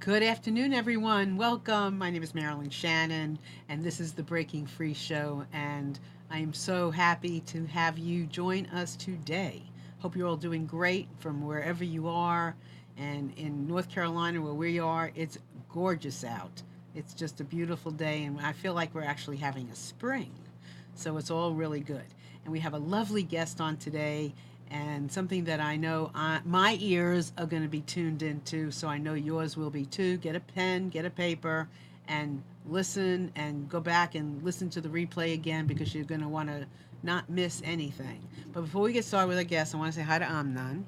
Good afternoon, everyone. Welcome. My name is Marilyn Shannon, and this is the Breaking Free Show. And I am so happy to have you join us today. Hope you're all doing great from wherever you are. And in North Carolina, where we are, it's gorgeous out. It's just a beautiful day, and I feel like we're actually having a spring. So it's all really good. And we have a lovely guest on today, and something that I know my ears are going to be tuned into, so I know yours will be too. Get a pen, get a paper, and listen and go back and listen to the replay again because you're going to want to not miss anything. But before we get started with our guest, I want to say hi to Amnon.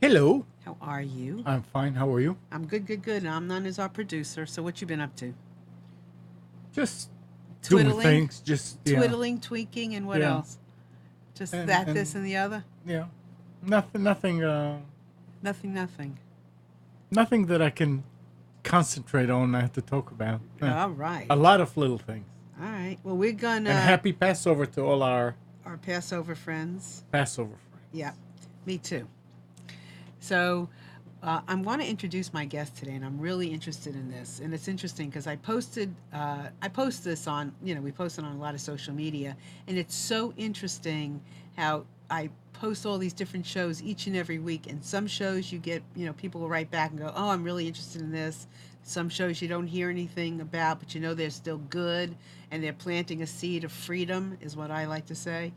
Hello. How are you? I'm fine. How are you? I'm good, good, good. Amnon is our producer. So what you been up to? Just doing Twiddling, things. Just twiddling, tweaking, and what yeah, else? Just and that, this, and and the other? yeah, nothing. Nothing, nothing. Nothing that I can concentrate on. I have to talk about. All right. A lot of little things. All right. Well, we're And gonna happy Passover to all our Passover friends. Passover friends. Yeah, me too. So I want to introduce my guest today, and I'm really interested in this. And it's interesting because I post this on, we post it on a lot of social media, and it's so interesting how I post all these different shows each and every week. And some shows you get, people will write back and go, "Oh, I'm really interested in this." Some shows you don't hear anything about, but they're still good, and they're planting a seed of freedom, is what I like to say.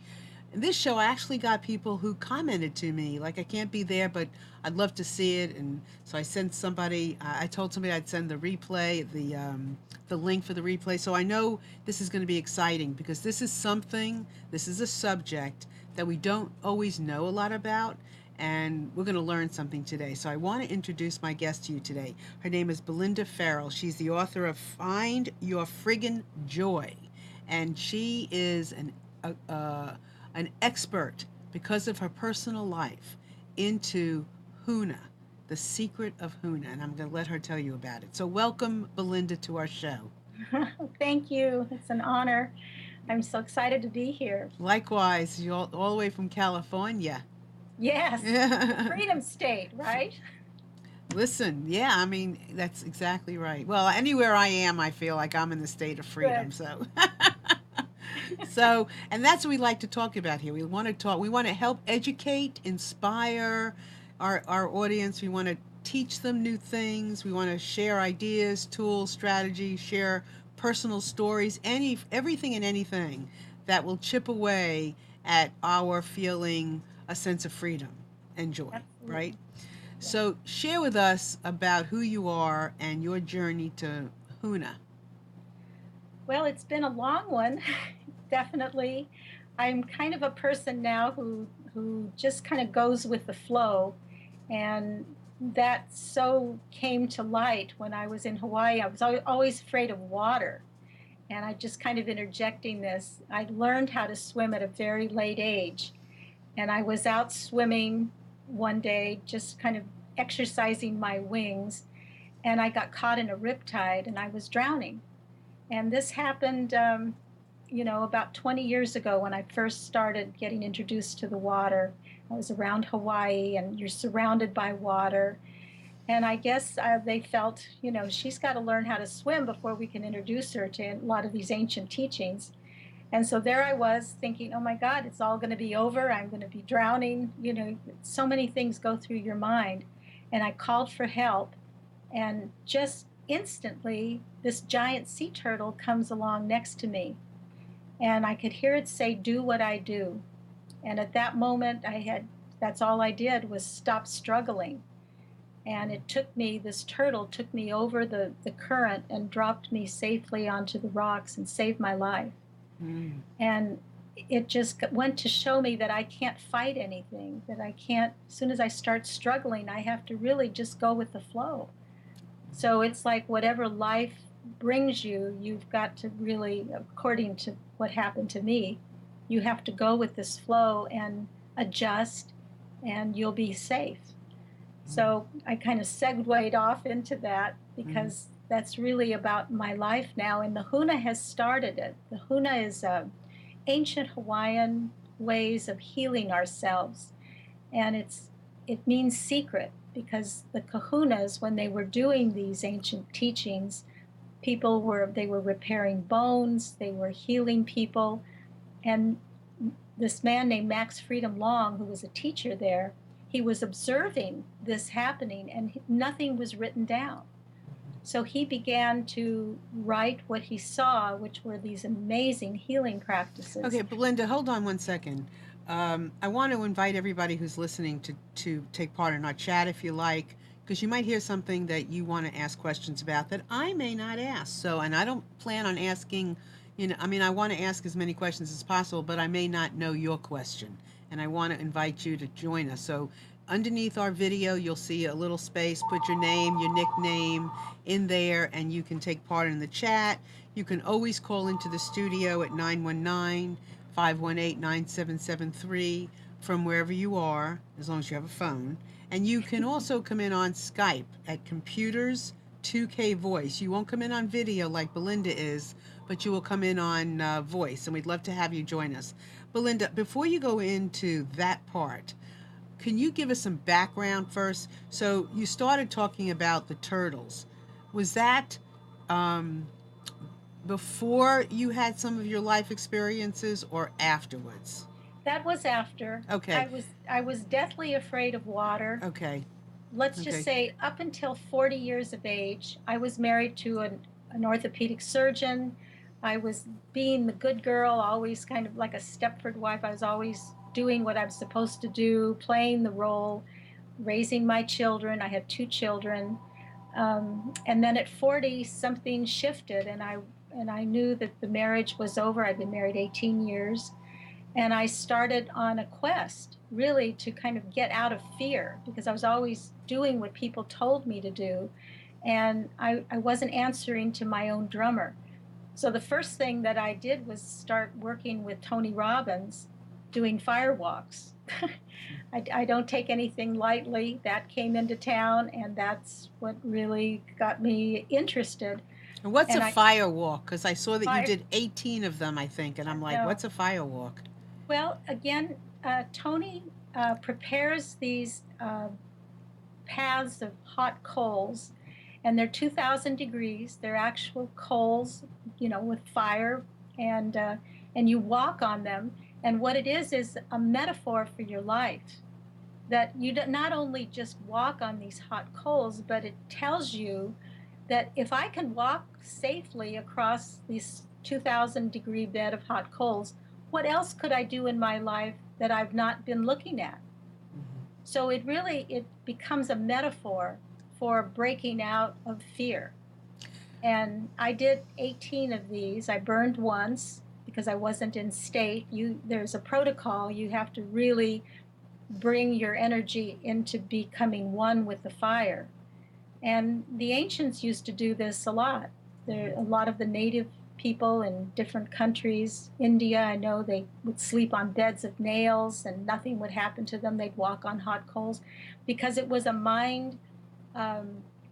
In this show, I actually got people who commented to me, like, I can't be there, but I'd love to see it. And so I sent somebody, I told somebody I'd send the replay, the link for the replay. So I know this is going to be exciting because this is a subject that we don't always know a lot about. And we're going to learn something today. So I want to introduce my guest to you today. Her name is Belinda Farrell. She's the author of Find Your Friggin' Joy. And she is an expert because of her personal life into Huna, the secret of Huna, and I'm going to let her tell you about it. So welcome, Belinda, to our show. Thank you. It's an honor. I'm so excited to be here. Likewise, you're all the way from California. Yes, the Freedom State, right? Listen, yeah, I mean, that's exactly right. Well, anywhere I am, I feel like I'm in the state of freedom. Good. So, so, and that's what we like to talk about here. We want to help educate, inspire our audience. We want to teach them new things. We want to share ideas, tools, strategies, share personal stories, everything and anything that will chip away at our feeling a sense of freedom and joy, Absolutely. right? Yeah. So share with us about who you are and your journey to Huna. Well, it's been a long one, definitely. I'm kind of a person now who just kind of goes with the flow, and that so came to light when I was in Hawaii. I was always afraid of water, and I just kind of interjecting this. I learned how to swim at a very late age, and I was out swimming one day, just kind of exercising my wings, and I got caught in a riptide and I was drowning. And this happened, about 20 years ago when I first started getting introduced to the water. I was around Hawaii and you're surrounded by water. And I guess they felt, she's got to learn how to swim before we can introduce her to a lot of these ancient teachings. And so there I was thinking, oh my God, it's all going to be over. I'm going to be drowning. So many things go through your mind. And I called for help. And just instantly, this giant sea turtle comes along next to me. And I could hear it say, "Do what I do." And at that moment, that's all I did was stop struggling. And this turtle took me over the current and dropped me safely onto the rocks and saved my life. Mm. And it just went to show me that I can't fight anything, that I can't, as soon as I start struggling, I have to really just go with the flow. So it's like whatever life brings you, you've got to really, according to what happened to me, you have to go with this flow and adjust, and you'll be safe. So I kind of segued off into that Mm. because that's really about my life now. And the Huna has started it. The Huna is ancient Hawaiian ways of healing ourselves. And it means secret. because the kahunas, when they were doing these ancient teachings, they were repairing bones, they were healing people. And this man named Max Freedom Long, who was a teacher there, he was observing this happening and nothing was written down. So he began to write what he saw, which were these amazing healing practices. Okay, Belinda, hold on one second. I want to invite everybody who's listening to take part in our chat if you like, because you might hear something that you want to ask questions about that I may not ask. So, and I don't plan on asking, I want to ask as many questions as possible, but I may not know your question. And I want to invite you to join us. So underneath our video, you'll see a little space. Put your name, your nickname in there, and you can take part in the chat. You can always call into the studio at 919-518-9773 from wherever you are, as long as you have a phone. And you can also come in on Skype at Computers 2K Voice. You won't come in on video like Belinda is, but you will come in on voice, and we'd love to have you join us. Belinda, before you go into that part, can you give us some background first? So you started talking about the turtles. Was that before you had some of your life experiences or afterwards? That was after. Okay. I was deathly afraid of water. Okay. Let's just say up until 40 years of age, I was married to an orthopedic surgeon. I was being the good girl, always kind of like a Stepford wife. I was always doing what I was supposed to do, playing the role, raising my children. I had 2 children. And then at 40, something shifted, and I knew that the marriage was over. I'd been married 18 years. And I started on a quest, really, to kind of get out of fear, because I was always doing what people told me to do. And I wasn't answering to my own drummer. So the first thing that I did was start working with Tony Robbins, doing fire walks. I don't take anything lightly. That came into town, and that's what really got me interested. And what's a fire walk? Because I saw that you did 18 of them, I think, and I'm like, what's a fire walk? Well, again, Tony prepares these paths of hot coals, and they're 2,000 degrees. They're actual coals, with fire, and you walk on them. And what it is a metaphor for your life, that you not only just walk on these hot coals, but it tells you that if I can walk safely across this 2,000 degree bed of hot coals, what else could I do in my life that I've not been looking at? So it becomes a metaphor for breaking out of fear. And I did 18 of these. I burned once because I wasn't in state. There's a protocol. You have to really bring your energy into becoming one with the fire. And the ancients used to do this a lot. A lot of the native people in different countries, India, I know they would sleep on beds of nails and nothing would happen to them. They'd walk on hot coals because it was a mind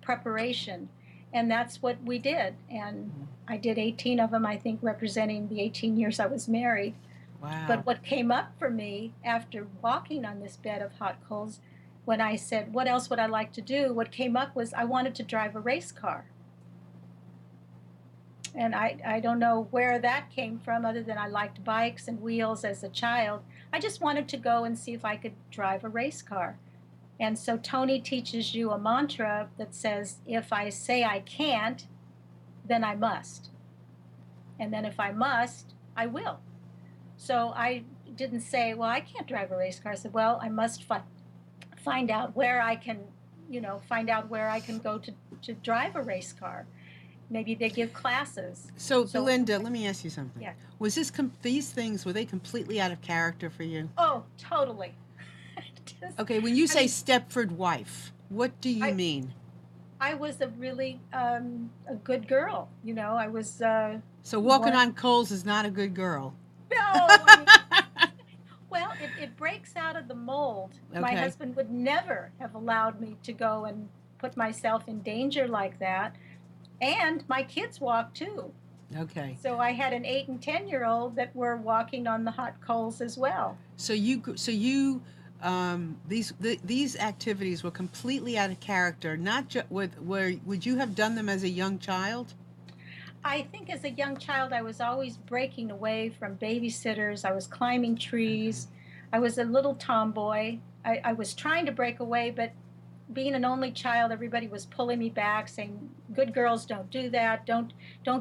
preparation. And that's what we did. And I did 18 of them, I think, representing the 18 years I was married. Wow. But what came up for me after walking on this bed of hot coals, when I said, what else would I like to do? What came up was I wanted to drive a race car. And I don't know where that came from, other than I liked bikes and wheels as a child. I just wanted to go and see if I could drive a race car. And so Tony teaches you a mantra that says, if I say I can't, then I must. And then if I must, I will. So I didn't say, well, I can't drive a race car. I said, well, I must find out where I can, go to drive a race car. Maybe they give classes. So Belinda, let me ask you something. Yeah. Was these things, were they completely out of character for you? Oh, totally. Okay, when you say Stepford wife, what do you mean? I was a really a good girl. I was. So walking on coals is not a good girl. No. Well, it breaks out of the mold. Okay. My husband would never have allowed me to go and put myself in danger like that. And my kids walk too. Okay. So I had an 8 and 10-year-old that were walking on the hot coals as well. So you these activities were completely out of character. Not just with where would you have done them as a young child? I think as a young child, I was always breaking away from babysitters. I was climbing Okay. trees. I was a little tomboy. I was trying to break away, but being an only child, everybody was pulling me back, saying, "Good girls don't do that. Don't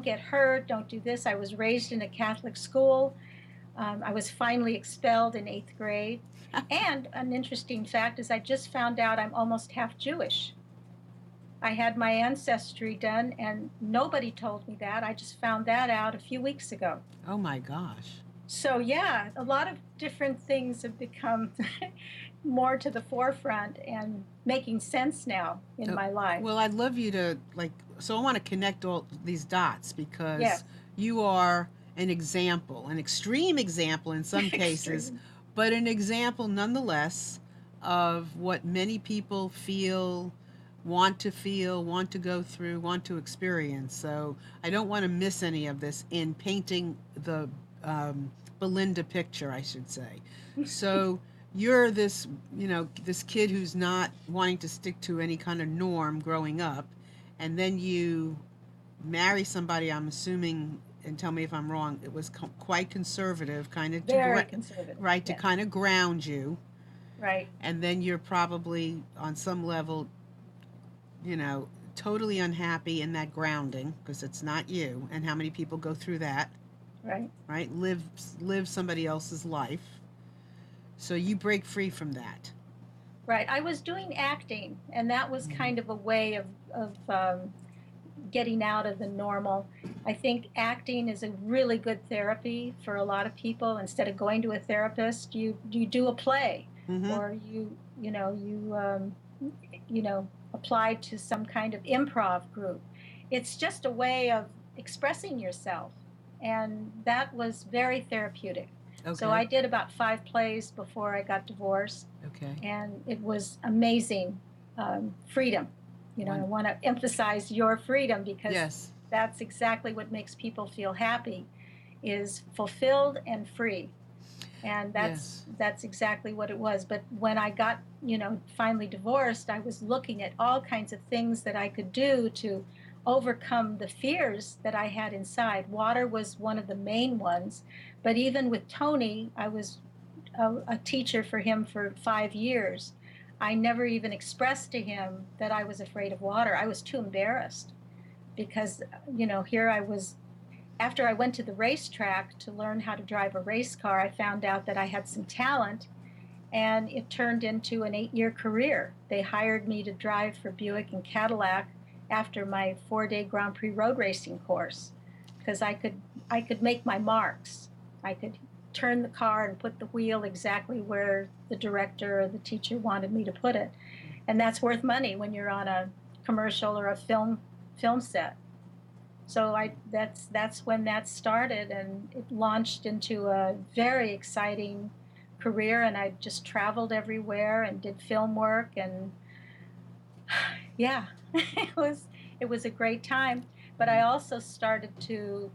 get hurt. Don't do this." I was raised in a Catholic school. I was finally expelled in 8th grade. And an interesting fact is, I just found out I'm almost half Jewish. I had my ancestry done, and nobody told me that. I just found that out a few weeks ago. Oh my gosh. So, yeah, a lot of different things have become more to the forefront and making sense now in Uh, my life. Well, I'd love you to so I want to connect all these dots Yes, because you are an example, an extreme example in some cases, extreme. but an example nonetheless of what many people feel, want to go through, want to experience. So I don't want to miss any of this in painting the Belinda picture, I should say. So you're this, this kid who's not wanting to stick to any kind of norm growing up, and then you marry somebody, I'm assuming, and tell me if I'm wrong, it was quite conservative, kind of Very conservative. right, to Yes, kind of ground you, right, and then you're probably on some level, totally unhappy in that grounding because it's not you. And how many people go through that, right, right? Live somebody else's life. So you break free from that. right. I was doing acting, and that was Mm-hmm. kind of a way of getting out of the normal. I think acting is a really good therapy for a lot of people. Instead of going to a therapist, you do a play, Mm-hmm. or you know apply to some kind of improv group. It's just a way of expressing yourself, and that was very therapeutic. So Okay. I did about 5 plays before I got divorced, Okay. and it was amazing. Freedom. I One. want to emphasize your freedom, because Yes. that's exactly what makes people feel happy, is fulfilled and free. And that's Yes. that's exactly what it was. But when I got, finally divorced, I was looking at all kinds of things that I could do to overcome the fears that I had inside. Water was one of the main ones, but even with Tony, I was a teacher for him for 5 years. I never even expressed to him that I was afraid of water. I was too embarrassed, because, here I was. After I went to the racetrack to learn how to drive a race car, I found out that I had some talent, and it turned into an 8-year career. They hired me to drive for Buick and Cadillac after my 4-day Grand Prix road racing course, because I could make my marks. I could turn the car and put the wheel exactly where the director or the teacher wanted me to put it. And that's worth money when you're on a commercial or a film set. So that's when that started, and it launched into a very exciting career. And I just traveled everywhere and did film work, and yeah, it was a great time. But I also started to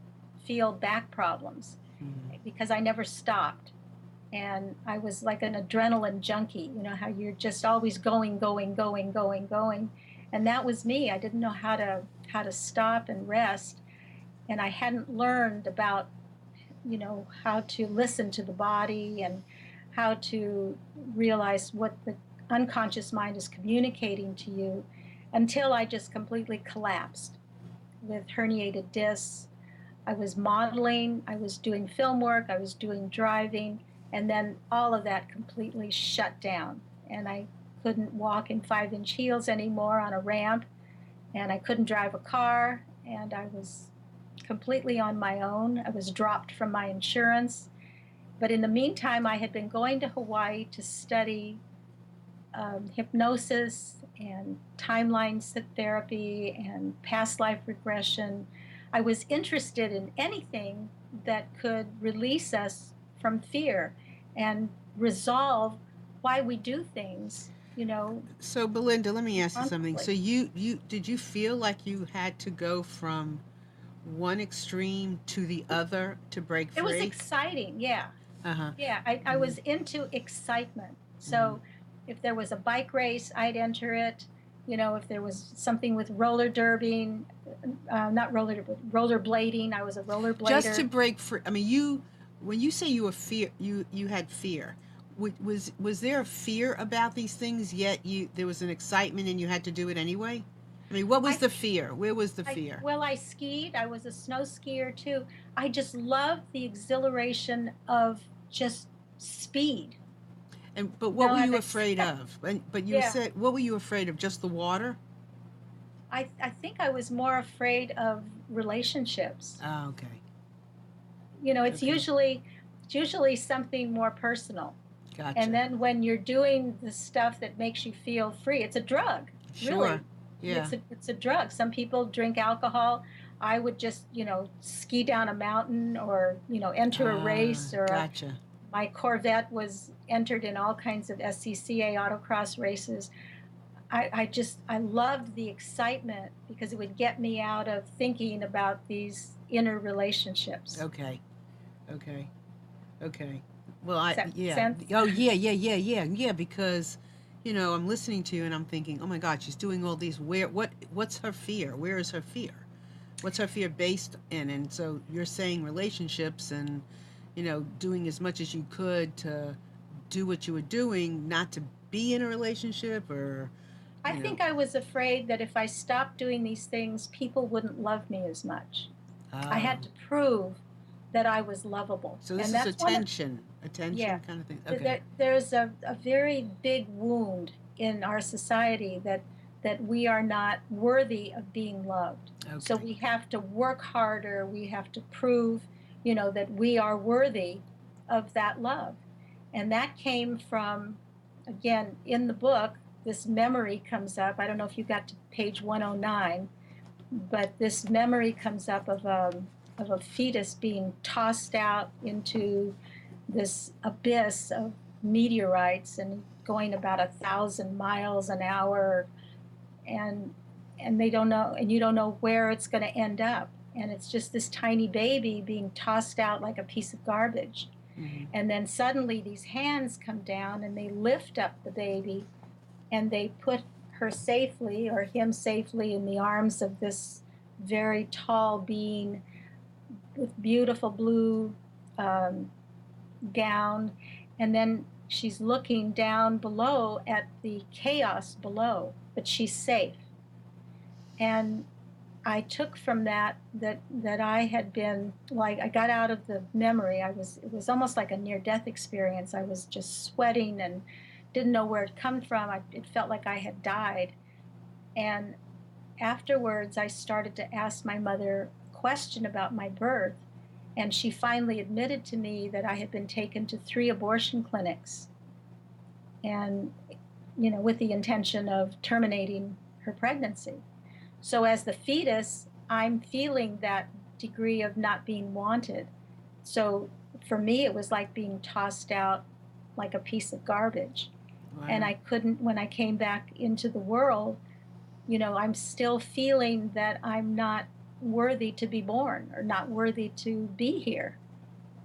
feel back problems, Mm-hmm. because I never stopped. And I was like an adrenaline junkie, how you're just always going, going, going, going, going. And that was me. I didn't know how to stop and rest. And I hadn't learned about, how to listen to the body, and how to realize what the unconscious mind is communicating to you, until I just completely collapsed with herniated discs. I was modeling, I was doing film work, I was doing driving, and then all of that completely shut down. And I couldn't walk in 5-inch heels anymore on a ramp, and I couldn't drive a car, and I was completely on my own. I was dropped from my insurance. But in the meantime, I had been going to Hawaii to study hypnosis and timeline therapy and past life regression. I was interested in anything that could release us from fear and resolve why we do things, So Belinda, let me ask you something. So consciously. you did you feel like you had to go from one extreme to the other to break It was free? exciting. Yeah. Uh huh. Yeah. I was into excitement. Mm-hmm. So if there was a bike race, I'd enter it. You know, if there was something with roller derbying, not roller blading, I was a roller Just to blader. break free. I mean, you when you say you were fear, you had fear. Was there a fear about these things? Yet you there was an excitement and you had to do it anyway. I mean, what was I, the fear? Where was the I, fear? well, I skied. I was a snow skier too. I just loved the exhilaration of just speed. And but You what know, were and you afraid of? But you yeah, said what were you afraid of? Just the water? I think I was more afraid of relationships. Oh, okay, You know, okay, it's usually something more personal. And gotcha. then when you're doing the stuff that makes you feel free, it's a drug, Sure, really. yeah. It's a drug. Some people drink alcohol. I would just, ski down a mountain or, enter a race Gotcha. my Corvette was entered in all kinds of SCCA autocross races. I loved the excitement because it would get me out of thinking about these inner relationships. Okay, okay, okay. Well, Does I that make yeah. sense? Oh yeah, yeah, yeah, yeah, yeah. Because I'm listening to you and I'm thinking, oh my God, she's doing all these. What's her fear? Where is her fear? What's her fear based in? And so you're saying relationships and doing as much as you could to do what you were doing, not to be in a relationship or I you know. think I was afraid that if I stopped doing these things, people wouldn't love me as much. I Oh, had to prove that I was lovable. so this And is that's one of, attention yeah, kind of thing. Okay, there's a very big wound in our society that we are not worthy of being loved. So okay, we have to work harder. We have to prove, that we are worthy of that love. And that came from, again, in the book, this memory comes up. I don't know if you got to page 109, but this memory comes up of a fetus being tossed out into this abyss of meteorites and going about 1,000 miles an hour, and they don't know, and you don't know where it's going to end up, and it's just this tiny baby being tossed out like a piece of garbage. hmm, And then suddenly these hands come down and they lift up the baby and they put her safely or him safely in the arms of this very tall being with beautiful blue um, gown. And then she's looking down below at the chaos below, but she's safe. And I took from that I had been like, I got out of the memory. It was almost like a near death experience. I was just sweating and didn't know where it come from. It felt like I had died. And afterwards, I started to ask my mother a question about my birth. And she finally admitted to me that I had been taken to 3 abortion clinics and, with the intention of terminating her pregnancy. So as the fetus, I'm feeling that degree of not being wanted. So for me, it was like being tossed out like a piece of garbage. And wow. I couldn't, when I came back into the world, I'm still feeling that I'm not worthy to be born or not worthy to be here.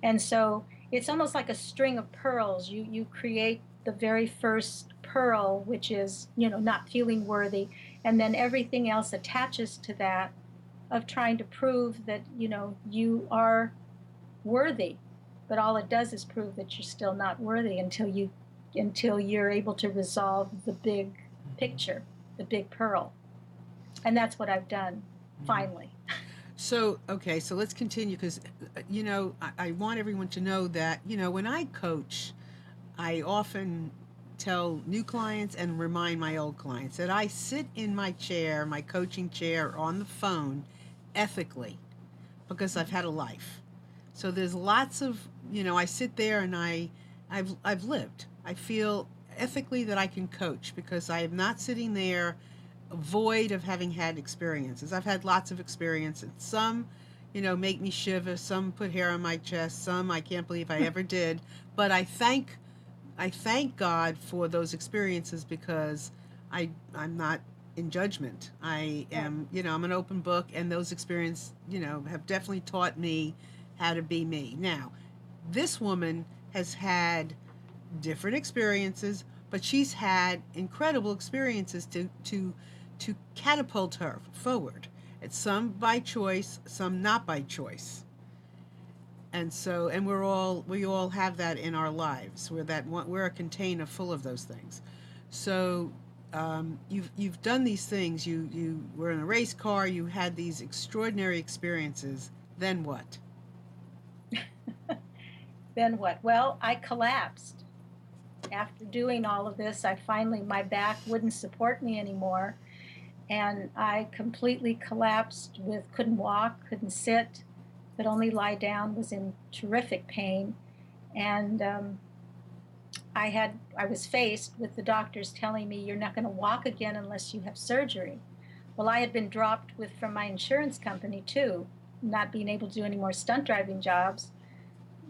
And so it's almost like a string of pearls. You create the very first pearl, which is, not feeling worthy, and then everything else attaches to that of trying to prove that, you are worthy. But all it does is prove that you're still not worthy until you're able to resolve the big picture, the big pearl. And that's what I've done Mhm. finally. So, okay, so let's continue because, I want everyone to know that, when I coach, I often tell new clients and remind my old clients that I sit in my chair, my coaching chair, on the phone ethically because I've had a life. So there's lots of, I sit there and I've lived. I feel ethically that I can coach because I am not sitting there void of having had experiences. I've had lots of experiences. Some, make me shiver. Some put hair on my chest. Some I can't believe I ever did. But I thank God for those experiences because I'm not in judgment. I Right. am, I'm an open book, and those experiences, have definitely taught me how to be me. Now, this woman has had different experiences, but she's had incredible experiences to catapult her forward. It's some by choice, some not by choice. And so, and we all have that in our lives. We're a container full of those things. So you've done these things. You were in a race car. You had these extraordinary experiences. Then what? Then what? Well, I collapsed. After doing all of this, my back wouldn't support me anymore. And I completely collapsed couldn't walk, couldn't sit, could only lie down, was in terrific pain. And I was faced with the doctors telling me, you're not going to walk again unless you have surgery. Well, I had been dropped from my insurance company too, not being able to do any more stunt driving jobs,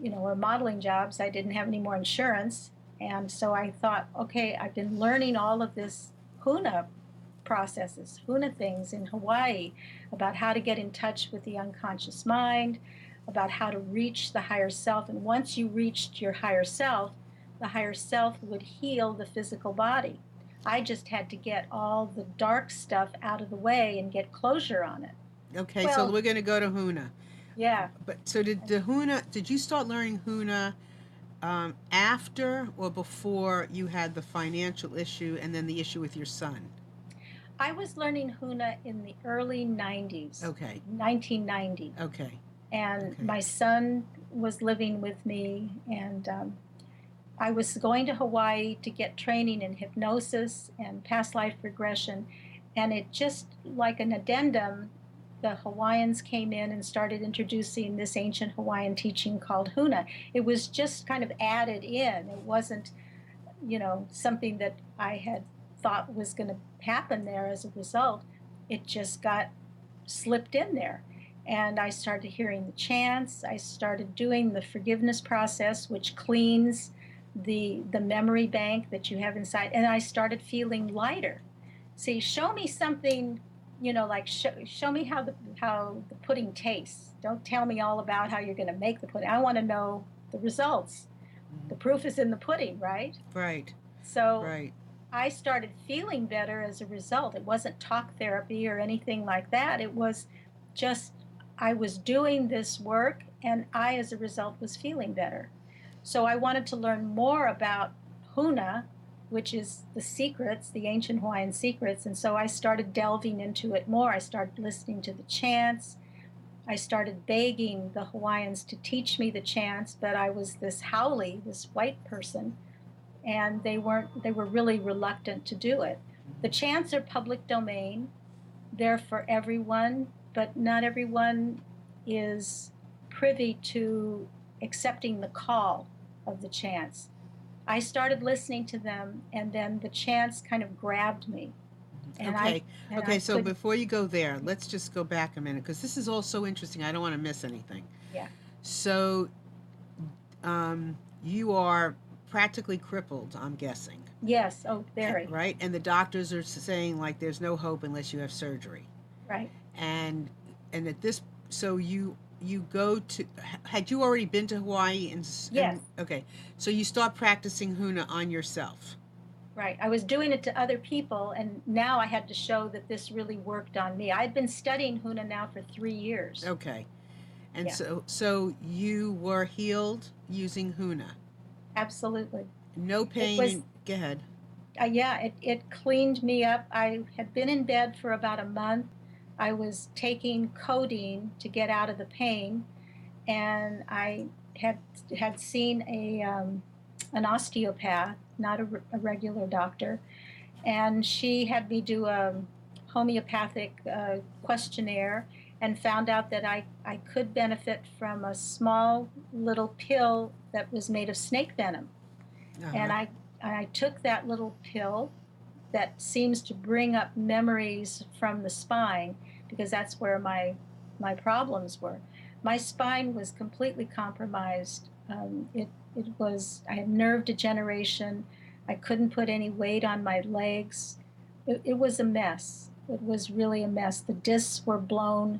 or modeling jobs. I didn't have any more insurance. And so I thought, okay, I've been learning all of this Huna processes, Huna things in Hawaii, about how to get in touch with the unconscious mind, about how to reach the higher self. And once you reached your higher self, the higher self would heal the physical body. I just had to get all the dark stuff out of the way and get closure on it. Okay, so Well, we're going to go to Huna. yeah. But so did you start learning Huna after or before you had the financial issue and then the issue with your son? I was learning Huna in the early 90s, Okay. 1990. Okay. And Okay. my son was living with me, and I was going to Hawaii to get training in hypnosis and past life regression. And it just like an addendum, the Hawaiians came in and started introducing this ancient Hawaiian teaching called Huna. It was just kind of added in. It wasn't, something that I had thought was going to happen there as a result. It just got slipped in there. And I started hearing the chants. I started doing the forgiveness process, which cleans the memory bank that you have inside. And I started feeling lighter. See, show me something, like show me how the pudding tastes. Don't tell me all about how you're going to make the pudding. I want to know the results. The proof is in the pudding, right? Right. So Right. I started feeling better as a result. It wasn't talk therapy or anything like that. It was just I was doing this work, and I, as a result, was feeling better. So I wanted to learn more about Huna, which is the secrets, the ancient Hawaiian secrets. And so I started delving into it more. I started listening to the chants. I started begging the Hawaiians to teach me the chants, but I was this haole, this white person, and they were really reluctant to do it. The chants are public domain. They're for everyone, but not everyone is privy to accepting the call of the chants. I started listening to them, and then the chants kind of grabbed me. And Okay. Okay, so couldn't. before you go there, let's just go back a minute because this is all so interesting. I don't want to miss anything. Yeah. So you are practically crippled, I'm guessing. Yes. Oh, very. Right? And the doctors are saying like there's no hope unless you have surgery. Right. And at this, so you go to, had you already been to Hawaii Yes. Okay, so you start practicing Huna on yourself. Right. I was doing it to other people, and now I had to show that this really worked on me. I'd been studying Huna now for 3 years. Okay, and Yeah. so you were healed using Huna. Absolutely. No pain. was- Go ahead. Yeah, it cleaned me up. I had been in bed for about a month. I was taking codeine to get out of the pain, and I had seen an osteopath, not a regular doctor, and she had me do a homeopathic questionnaire and found out that I could benefit from a small little pill that was made of snake venom. And Uh-huh. I took that little pill that seems to bring up memories from the spine, because that's where my problems were. My spine was completely compromised. I had nerve degeneration. I couldn't put any weight on my legs. It was a mess. It was really a mess. The discs were blown.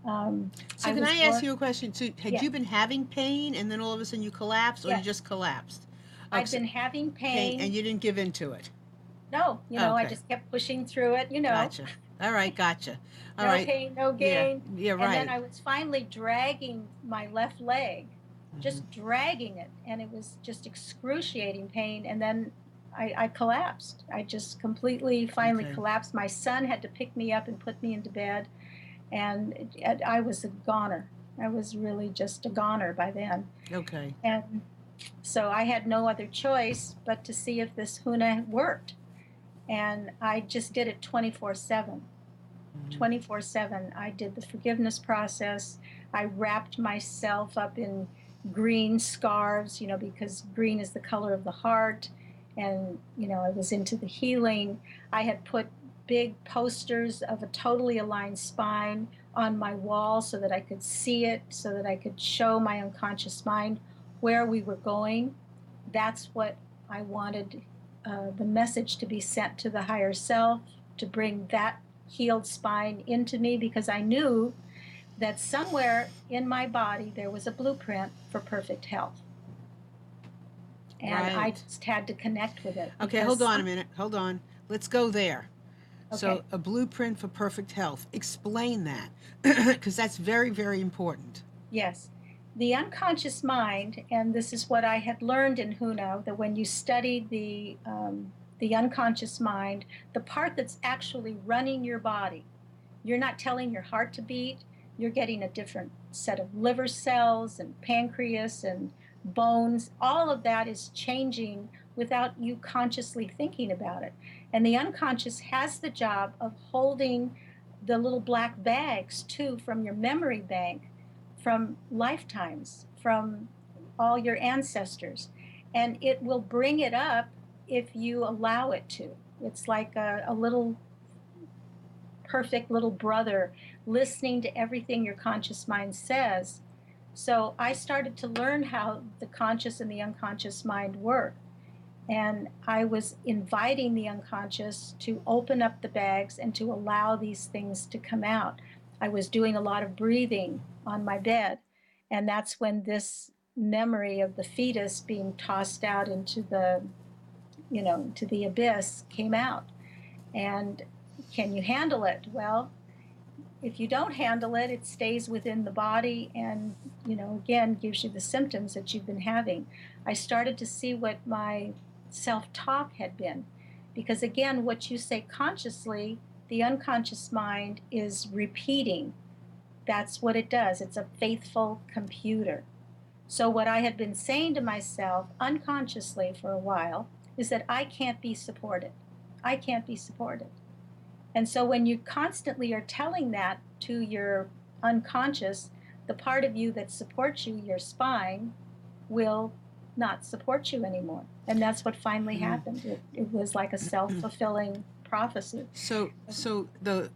So I can was I ask you a question? So had Yeah. you been having pain and then all of a sudden you collapsed, or you Yes. just collapsed? Oh, I'd been having pain, and pain. you didn't give in to it. No, I Okay. just kept pushing through it, Gotcha. All right. Gotcha. All no right. pain, no Yeah. gain. Yeah. And then Right. I was finally dragging my left leg, Hmm. just dragging it. And it was just excruciating pain. And then I collapsed. I just completely finally Okay. collapsed. My son had to pick me up and put me into bed. And I was a goner. I was really just a goner by then. Okay. And so I had no other choice but to see if this Huna worked. And I just did it 24/7. Hmm. 24/7. I did the forgiveness process. I wrapped myself up in green scarves, because green is the color of the heart. And, I was into the healing. I had put big posters of a totally aligned spine on my wall so that I could see it, so that I could show my unconscious mind where we were going. That's what I wanted, the message to be sent to the higher self, to bring that healed spine into me, because I knew that somewhere in my body there was a blueprint for perfect health. And I Right. just had to connect with it Okay. because Hold on a minute. Hold on. Let's go there. So, okay, a blueprint for perfect health. Explain that, because that's very, very important. yes. The unconscious mind, and this is what I had learned in Huna, that when you study the unconscious mind, the part that's actually running your body, you're not telling your heart to beat. You're getting a different set of liver cells and pancreas and bones. All of that is changing without you consciously thinking about it. And the unconscious has the job of holding the little black bags too from your memory bank, from lifetimes, from all your ancestors. And it will bring it up if you allow it to. It's like a little perfect little brother listening to everything your conscious mind says. So I started to learn how the conscious and the unconscious mind work. And I was inviting the unconscious to open up the bags and to allow these things to come out. I was doing a lot of breathing on my bed. And that's when this memory of the fetus being tossed out into to the abyss came out. And can you handle it? Well, if you don't handle it, it stays within the body and, again, gives you the symptoms that you've been having. I started to see what my self talk had been. Because, again, what you say consciously, the unconscious mind is repeating. That's what it does. It's a faithful computer. So, what I had been saying to myself unconsciously for a while is that I can't be supported. I can't be supported. And so when you constantly are telling that to your unconscious, the part of you that supports you, your spine, will not support you anymore. And that's what finally Mm. happened. It was like a self-fulfilling prophecy. So the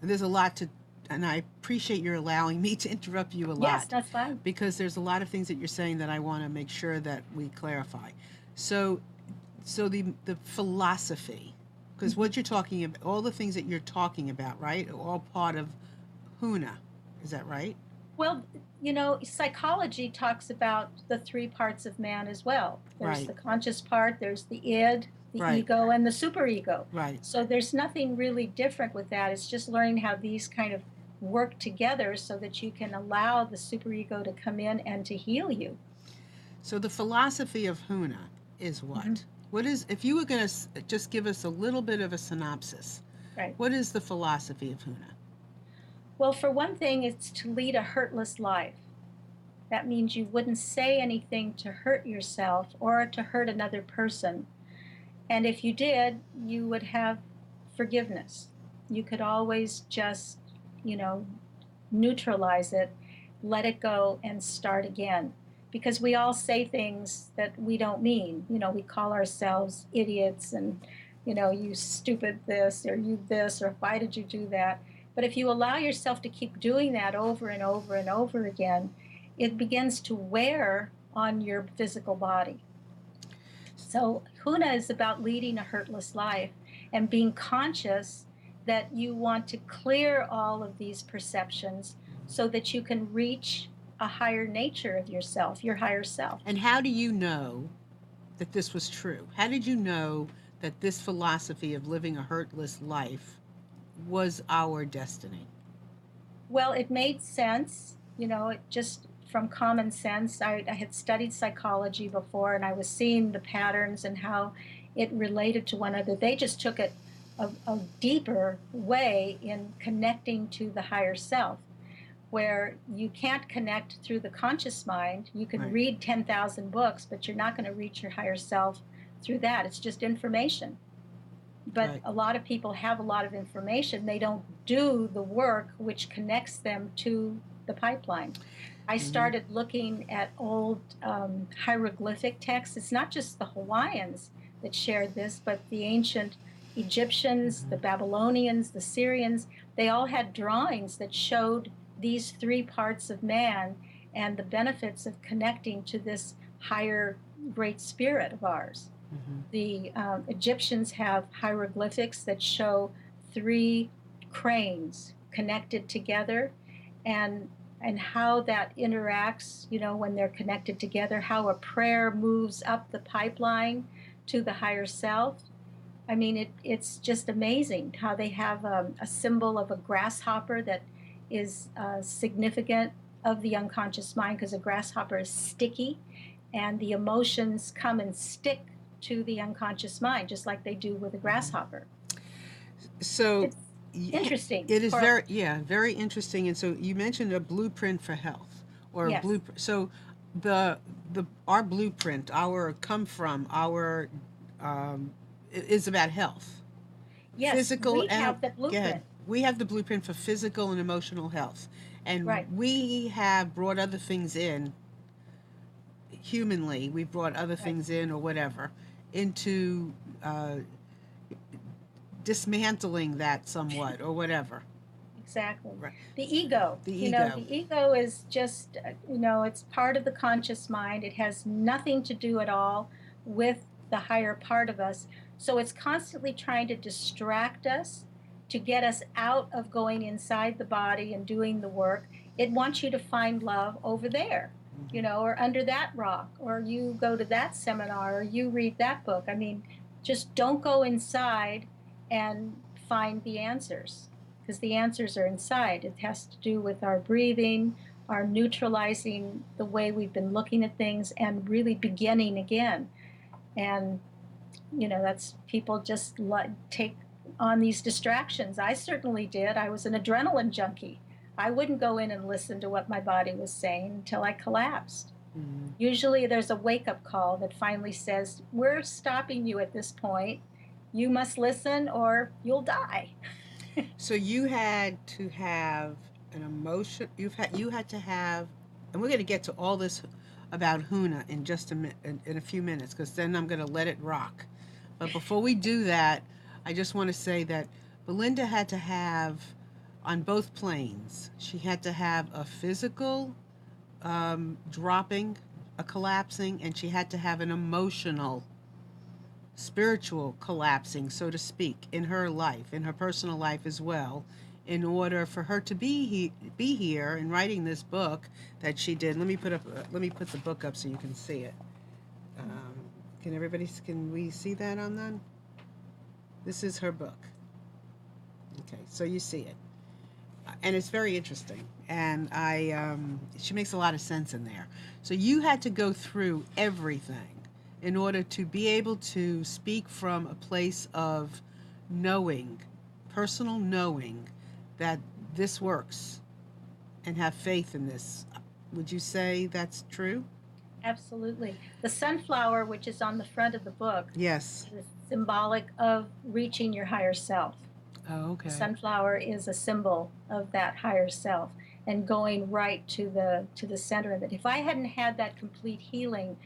there's a lot to, and I appreciate your allowing me to interrupt you a Yes, lot, that's fine. because there's a lot of things that you're saying that I want to make sure that we clarify. So, the philosophy, because Mhm. what you're talking about, all the things that you're talking about, right, are all part of Huna. Is that right? Well, psychology talks about the three parts of man as well. There's Right. the conscious part, there's the id, the Right. ego, and the superego. Right. So there's nothing really different with that. It's just learning how these kind of work together so that you can allow the superego to come in and to heal you. So the philosophy of Huna is Hmm. what? What is, if you were going to just give us a little bit of a synopsis, Right. what is the philosophy of Huna? Well, for one thing, it's to lead a hurtless life. That means you wouldn't say anything to hurt yourself or to hurt another person. And if you did, you would have forgiveness. You could always just, you know, neutralize it, let it go, and start again. Because we all say things that we don't mean. We call ourselves idiots and, you stupid this or you this or why did you do that? But if you allow yourself to keep doing that over and over and over again, it begins to wear on your physical body. So, Huna is about leading a hurtless life and being conscious that you want to clear all of these perceptions so that you can reach a higher nature of yourself, your higher self. And how do you know that this was true? How did you know that this philosophy of living a hurtless life was our destiny? Well, it made sense, it just from common sense. I had studied psychology before and I was seeing the patterns and how it related to one another. They just took it a deeper way in connecting to the higher self, where you can't connect through the conscious mind. You can Right. read 10,000 books, but you're not going to reach your higher self through that. It's just information. But Right. a lot of people have a lot of information. They don't do the work which connects them to the pipeline. I Mm-hmm. started looking at old hieroglyphic texts. It's not just the Hawaiians that shared this, but the ancient Egyptians, Mm-hmm. the Babylonians, the Syrians, they all had drawings that showed these three parts of man and the benefits of connecting to this higher great spirit of ours. Mm-hmm. The Egyptians have hieroglyphics that show three cranes connected together, and how that interacts, when they're connected together, how a prayer moves up the pipeline to the higher self. I mean, it's just amazing how they have a symbol of a grasshopper that is significant of the unconscious mind, because a grasshopper is sticky and the emotions come and stick to the unconscious mind, just like they do with a Mm-hmm. grasshopper. So It's interesting. it is For very, yeah, very interesting. And so you mentioned a blueprint for health, or a Yes, blueprint. So the our blueprint, our come from, our um, is about health, yes, physical we and have the go ahead. blueprint. We have the blueprint for physical and emotional health, and Right, we have brought other things in humanly. We've brought other right, things in or whatever into dismantling that somewhat or whatever. exactly. Right. The ego, The ego. the ego is just, it's part of the conscious mind. It has nothing to do at all with the higher part of us. So it's constantly trying to distract us, to get us out of going inside the body and doing the work. It wants you to find love over there, Mhm. or under that rock, or you go to that seminar, or you read that book. I mean, just don't go inside and find the answers, because the answers are inside. It has to do with our breathing, our neutralizing the way we've been looking at things, and really beginning again. And, that's people just take on these distractions. I certainly did. I was an adrenaline junkie. I wouldn't go in and listen to what my body was saying until I collapsed. Mhm. Usually there's a wake up call that finally says, "We're stopping you at this point. You must listen or you'll die." So you had to have an emotion. You had to have, and we're going to get to all this about Huna in just in a few minutes, because then I'm going to let it rock. But before we do that, I just want to say that Belinda had to have, on both planes, she had to have a physical dropping, a collapsing, and she had to have an emotional, spiritual collapsing, so to speak, in her life, in her personal life as well, in order for her to be here and writing this book that she did. Let me put the book up so you can see it. Um, can we see that on then? This is her book. Okay, so you see it, and it's very interesting. And she makes a lot of sense in there. So you had to go through everything in order to be able to speak from a place of knowing, personal knowing, that this works and have faith in this. Would you say that's true? Absolutely. The sunflower, which is on the front of the book, Yes. is symbolic of reaching your higher self. Oh, The okay. sunflower is a symbol of that higher self and going right to the center of it. If I hadn't had that complete healing,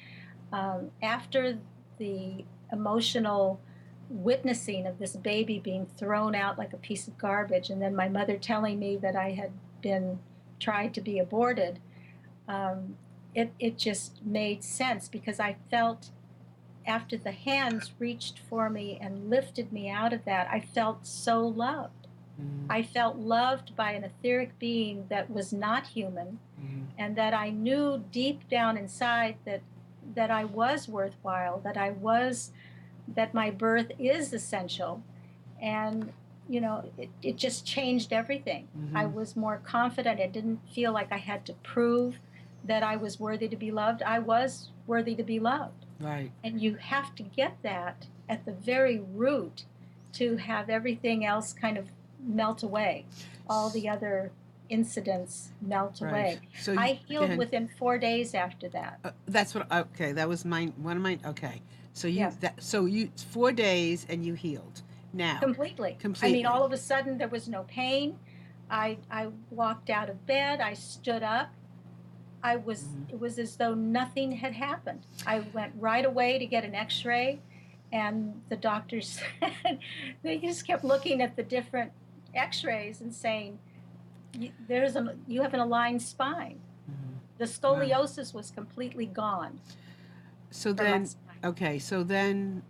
after the emotional witnessing of this baby being thrown out like a piece of garbage, and then my mother telling me that I had been tried to be aborted, um, it just made sense, because I felt, after the hands reached for me and lifted me out of that, I felt so loved. Mm-hmm. I felt loved by an etheric being that was not human, Mm-hmm. and that I knew deep down inside that that I was worthwhile, that my birth is essential. And, it just changed everything. I Mm-hmm. was more confident. I didn't feel like I had to prove that I was worthy to be loved. I was worthy to be loved. Right. And you have to get that at the very root to have everything else kind of melt away, all the other incidents melt Right. away. So you, I go healed ahead. within 4 days after that. That's what. Okay, that was mine. One of mine. Okay. Yes, So you 4 days and you healed. Now, completely. I mean, all completely. of a sudden there was no pain. I walked out of bed. I stood up. Mm-hmm. It was as though nothing had happened. I went right away to get an x-ray, and the doctors said, they just kept looking at the different x-rays and saying, you have an aligned spine. Mm-hmm. The Wow. scoliosis was completely gone So from my then, spine. okay. So then,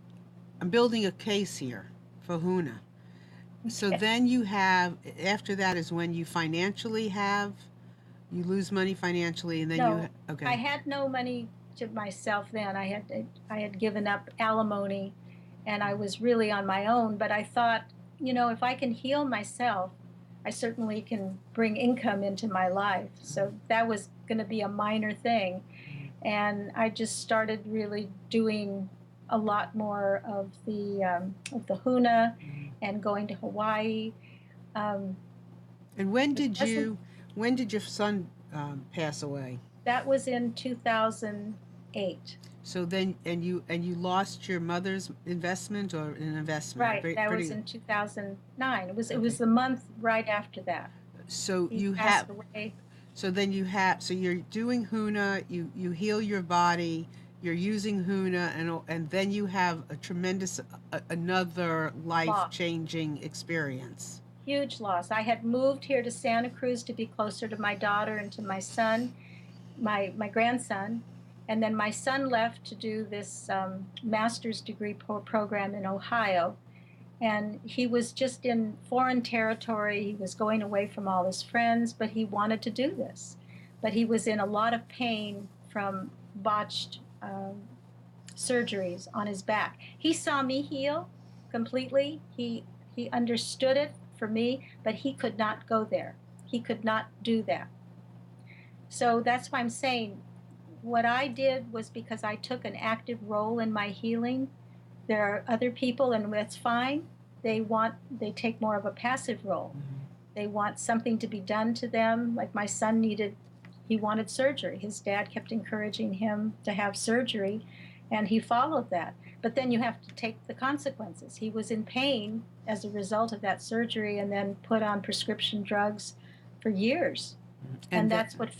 I'm building a case here for Huna. So Okay. then you have, after that is when you financially have, you lose money financially, and then you, No, I okay. had no money to myself then. I had given up alimony, and I was really on my own. But I thought, if I can heal myself, I certainly can bring income into my life. So that was going to be a minor thing. And I just started really doing a lot more of the Huna Mhm. and going to Hawaii. Um, And it wasn't when did your son pass away? That was in 2008. So then, and you lost your mother's investment or an investment, Right, that was pretty, in 2009. It was okay. the month right after that. So He you passed have, away. so then you have, so you're doing Huna, you heal your body, you're using Huna, and then you have a tremendous, another life Loss. changing experience. Huge loss. I had moved here to Santa Cruz to be closer to my daughter and to my son, my grandson, and then my son left to do this master's degree program in Ohio. And he was just in foreign territory. He was going away from all his friends, but he wanted to do this. But he was in a lot of pain from botched surgeries on his back. He saw me heal completely. He understood it for me, but he could not go there. He could not do that. So that's why I'm saying what I did was because I took an active role in my healing. There are other people, and that's fine. They take more of a passive role. Mhm. They want something to be done to them. Like my son he wanted surgery. His dad kept encouraging him to have surgery, and he followed that. But then you have to take the consequences. He was in pain as a result of that surgery and then put on prescription drugs for years. And And then, that's right. what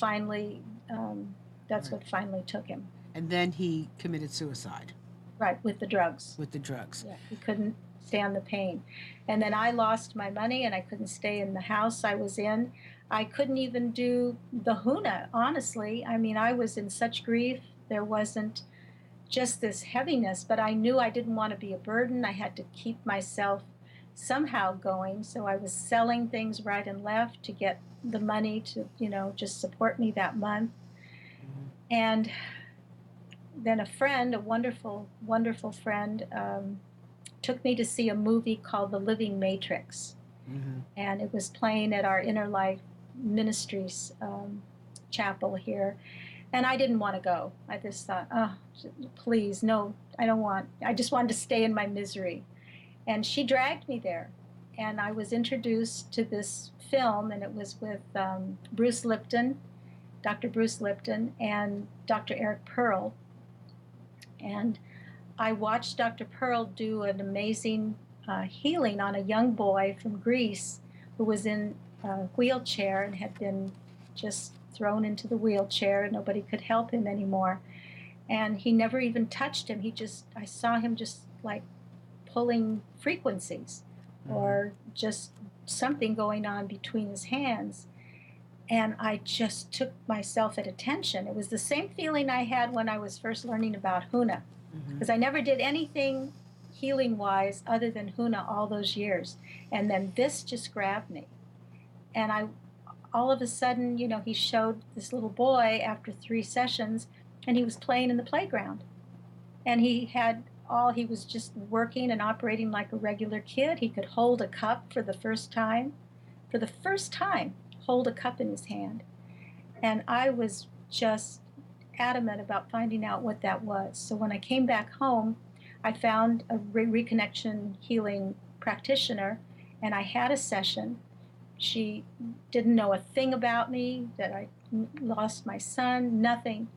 finally took him. And then he committed suicide Right, with the drugs. with the drugs. Yeah, he couldn't stand the pain. And then I lost my money and I couldn't stay in the house I was in. I couldn't even do the Huna, honestly. I mean, I was in such grief. There wasn't just this heaviness, but I knew I didn't want to be a burden. I had to keep myself somehow going. So I was selling things right and left to get the money to, just support me that month. Mhm. And then a friend, a wonderful, wonderful friend, took me to see a movie called The Living Matrix. Mhm. And it was playing at our Inner Life Ministries chapel here. And I didn't want to go. I just thought, oh, please, no, I don't want, I just wanted to stay in my misery. And she dragged me there. And I was introduced to this film, and it was with Bruce Lipton, Dr. Bruce Lipton, and Dr. Eric Pearl. And I watched Dr. Pearl do an amazing healing on a young boy from Greece who was in a wheelchair and had been just thrown into the wheelchair, and nobody could help him anymore. And he never even touched him. I saw him just like pulling frequencies Mhm. or just something going on between his hands. And I just took myself at attention. It was the same feeling I had when I was first learning about Huna, Mhm. because I never did anything healing wise other than Huna all those years. And then this just grabbed me. And all of a sudden, he showed this little boy after 3 sessions, and he was playing in the playground. And he was just working and operating like a regular kid. He could hold a cup for the first time. For the first time, hold a cup in his hand. And I was just adamant about finding out what that was. So when I came back home, I found a reconnection healing practitioner, and I had a session. She didn't know a thing about me, that I lost my son, nothing.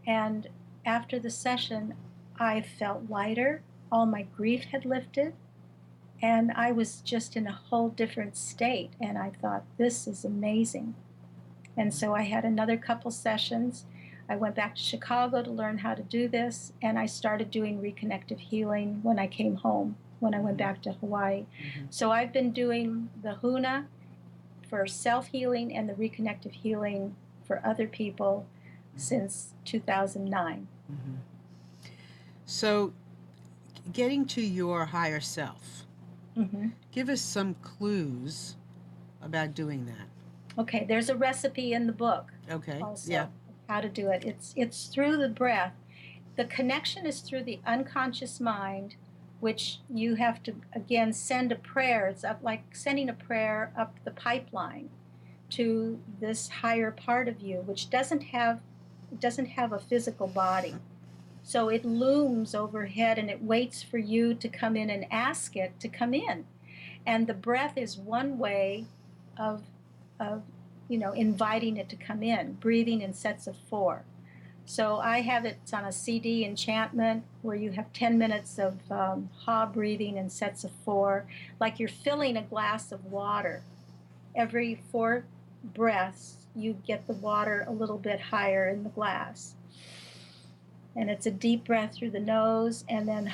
And after the session, I felt lighter. All my grief had lifted, and I was just in a whole different state. And I thought, this is amazing. And so I had another couple sessions. I went back to Chicago to learn how to do this, and I started doing reconnective healing when I came home, when I went back to Hawaii. So I've been doing the Huna for self-healing and the reconnective healing for other people since 2009. So getting to your higher self, give us some clues about doing that. Okay, there's a recipe in the book. Okay. Also, Yeah. how to do it. It's through the breath. The connection is through the unconscious mind, which you have to again send a prayer. It's like sending a prayer up the pipeline to this higher part of you, which doesn't have a physical body. So it looms overhead and it waits for you to come in and ask it to come in. And the breath is one way of inviting it to come in, breathing in sets of 4. So I have it on a CD, Enchantment, where you have 10 minutes of ha breathing in sets of 4, like you're filling a glass of water. Every 4 breaths, you get the water a little bit higher in the glass. And it's a deep breath through the nose, and then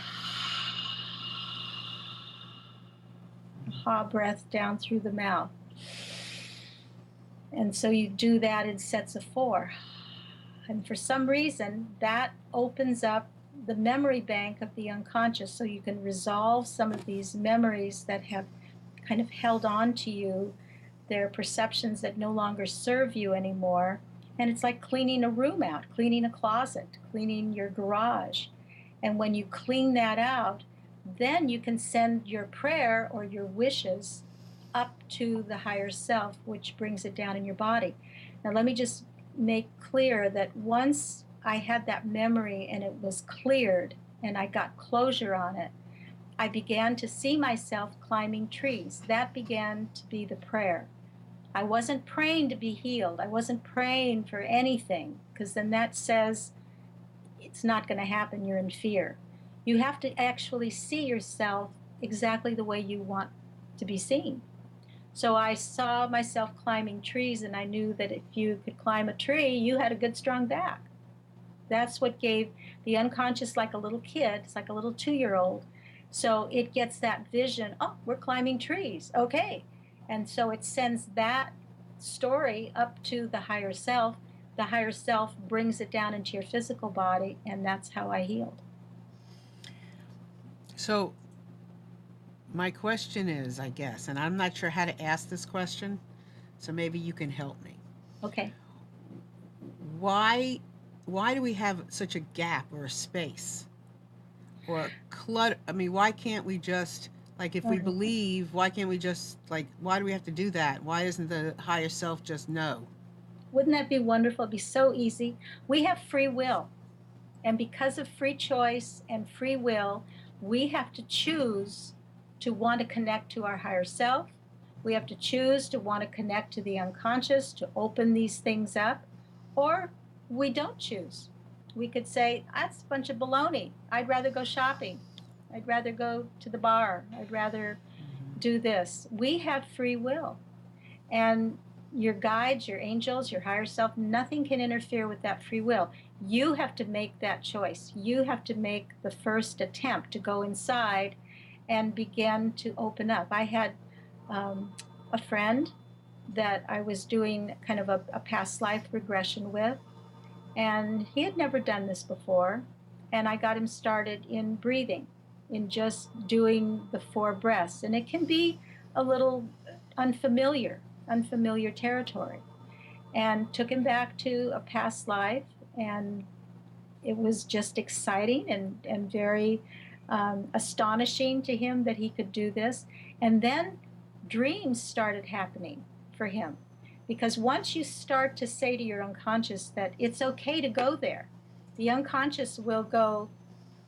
ha breath down through the mouth. And so you do that in sets of 4. And for some reason, that opens up the memory bank of the unconscious, so you can resolve some of these memories that have kind of held on to you. They're perceptions that no longer serve you anymore. And it's like cleaning a room out, cleaning a closet, cleaning your garage. And when you clean that out, then you can send your prayer or your wishes up to the higher self, which brings it down in your body. Now, let me just make clear that once I had that memory and it was cleared and I got closure on it, I began to see myself climbing trees. That began to be the prayer. I wasn't praying to be healed. I wasn't praying for anything, because then that says it's not going to happen. You're in fear. You have to actually see yourself exactly the way you want to be seen. So I saw myself climbing trees, and I knew that if you could climb a tree, you had a good, strong back. That's what gave the unconscious, like a little kid. It's like a little 2-year-old. So it gets that vision, oh, we're climbing trees, okay. And so it sends that story up to the higher self. The higher self brings it down into your physical body, and that's how I healed. So my question is, I guess, and I'm not sure how to ask this question, so maybe you can help me. Okay. Why do we have such a gap or a space or clutter? I mean, why can't we just, like, if we believe, why can't we just, like, why do we have to do that? Why doesn't the higher self just know? Wouldn't that be wonderful? It'd be so easy. We have free will. And because of free choice and free will, we have to choose to want to connect to our higher self. We have to choose to want to connect to the unconscious, to open these things up, or we don't choose. We could say, that's a bunch of baloney. I'd rather go shopping. I'd rather go to the bar. I'd rather do this. We have free will. And your guides, your angels, your higher self, nothing can interfere with that free will. You have to make that choice. You have to make the first attempt to go inside and begin to open up. I had a friend that I was doing kind of a past life regression with, and he had never done this before. And I got him started in breathing, in just doing the 4 breaths. And it can be a little unfamiliar territory. And took him back to a past life, and it was just exciting and very astonishing to him that he could do this. And then dreams started happening for him. Because once you start to say to your unconscious that it's okay to go there, the unconscious will go,